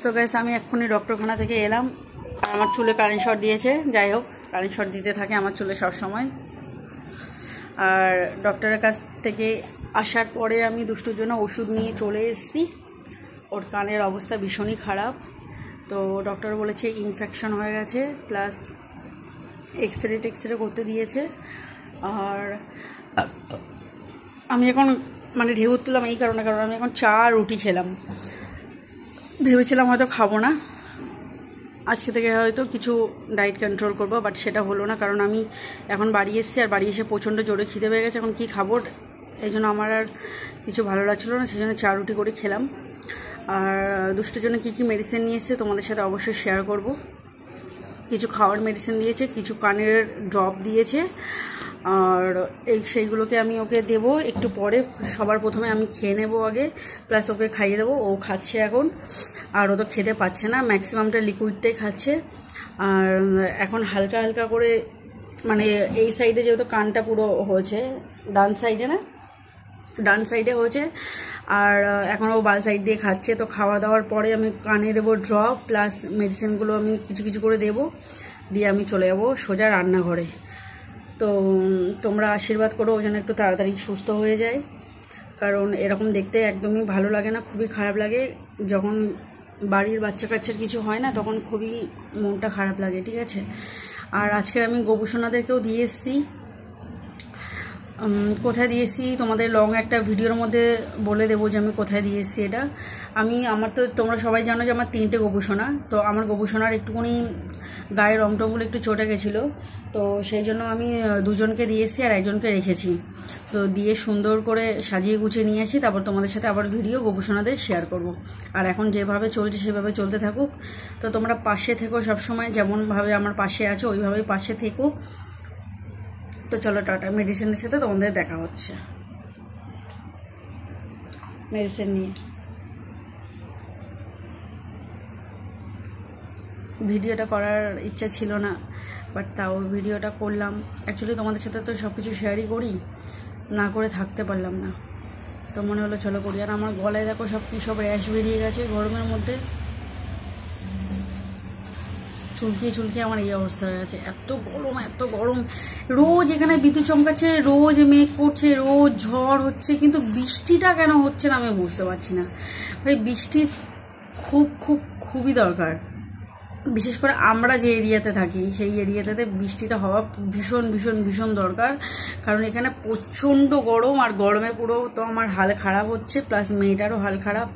So guys আমি এক্ষুনি ডক্টরখানা থেকে এলাম আর আমার চুলে কারেন্ট শট দিয়েছে। যাই হোক, কারেন্ট শট দিতে থাকে আমার চুলে সব সময়। আর ডক্টরের কাছ থেকে আসার পরে আমি দুষ্টুর জন্য ওষুধ নিয়ে চলে এসেছি। ওর কানের অবস্থা ভীষণই খারাপ, তো ডক্টর বলেছে ইনফেকশন হয়ে গেছে, প্লাস এক্সরে করতে দিয়েছে। আর আমি এখন ঢেউ তুললাম এই কারণ আমি এখন চা রুটি খেলাম। ভেবেছিলাম হয়তো খাবো না, আজকে থেকে হয়তো কিছু ডায়েট কন্ট্রোল করবো, বাট সেটা হলো না, কারণ আমি এখন বাড়ি এসেছি আর বাড়ি এসে প্রচণ্ড জোরে খিদে পেয়ে গেছে। এখন কি খাবো, এই জন্য আমার আর কিছু ভালো লাগছিলো না, সেই জন্য চা রুটি করে খেলাম। আর দুষ্টুর জন্য কী মেডিসিন নিয়ে এসছে তোমাদের সাথে অবশ্যই শেয়ার করব। কিছু খাওয়ার মেডিসিন দিয়েছে, কিছু কানের ড্রপ দিয়েছে, আর সেইগুলোকে আমি ওকে দেবো একটু পরে। সবার প্রথমে আমি খেয়ে নেবো আগে, প্লাস ওকে খাইয়ে দেবো। ও খাচ্ছে এখন, আর ও তো খেতে পাচ্ছে না, ম্যাক্সিমামটা লিকুইডটাই খাচ্ছে। আর এখন হালকা হালকা করে এই সাইডে যেহেতু কানটা পুরো হয়েছে, ডান সাইডে হয়েছে, আর এখন ও বাঁ সাইড দিয়ে খাচ্ছে। তো খাওয়া দাওয়ার পরে আমি কানে দেবো ড্রপ, প্লাস মেডিসিনগুলো আমি কিছু কিছু করে দেবো, দিয়ে আমি চলে যাবো সোজা রান্নাঘরে। তো তোমরা আশীর্বাদ করো ও যেন একটু তাড়াতাড়ি সুস্থ হয়ে যায়, কারণ এরকম দেখতে একদমই ভালো লাগে না, খুবই খারাপ লাগে। যখন বাড়ির বাচ্চা কাচ্চার কিছু হয় না, তখন খুবই মনটা খারাপ লাগে, ঠিক আছে। আর আজকে আমি গবেষণাদেরকেও দিয়ে এসেছি। কোথায় দিয়েছি তোমাদের লং একটা ভিডিওর মধ্যে বলে দেবো যে আমি কোথায় দিয়েছি। এটা আমার তো তোমরা সবাই জানো যে আমার 3টে গবেষণা, তো আমার গবেষণার একটুখানি গায়ের রংটংগুলো একটু চটে গেছিলো, তো সেই জন্য আমি 2জনকে দিয়েছি আর 1জনকে রেখেছি। তো দিয়ে সুন্দর করে সাজিয়ে গুছিয়ে নিয়ে আসি, তারপর তোমাদের সাথে আবার ভিডিও গবেষণাদের শেয়ার করব। আর এখন যেভাবে চলছে সেভাবে চলতে থাকুক। তো তোমরা পাশে থেকো সবসময়, যেমনভাবে আমার পাশে আছো ওইভাবেই পাশে থেকো। তো চলো টাটা, মেডিসিনের সাথে তোমাদের দেখা হচ্ছে। মেডিসিন নিয়ে ভিডিওটা করার ইচ্ছা ছিল না, বাট তাও ভিডিওটা করলাম। অ্যাকচুয়ালি তোমাদের সাথে তো সব কিছু শেয়ারই করি, না করে থাকতে পারলাম না, তো মনে হলো চলো করি। আর আমার গলায় দেখো সব র্যাশ বেরিয়ে গেছে গরমের মধ্যে, চুলকিয়ে আমার এই অবস্থা হয়ে গেছে। এত গরম, রোজ এখানে বিদ্যুৎ চমকাচ্ছে, রোজ মেঘ করছে, রোজ ঝড় হচ্ছে, কিন্তু বৃষ্টিটা কেন হচ্ছে না আমি বুঝতে পারছি না। ভাই বৃষ্টি খুবই দরকার, বিশেষ করে আমরা যে এরিয়াতে থাকি সেই এরিয়াতে বৃষ্টিটা হওয়া ভীষণ দরকার, কারণ এখানে প্রচণ্ড গরম, আর গরমে পুরো তো আমার হাল খারাপ হচ্ছে, প্লাস মেয়েটারও হাল খারাপ।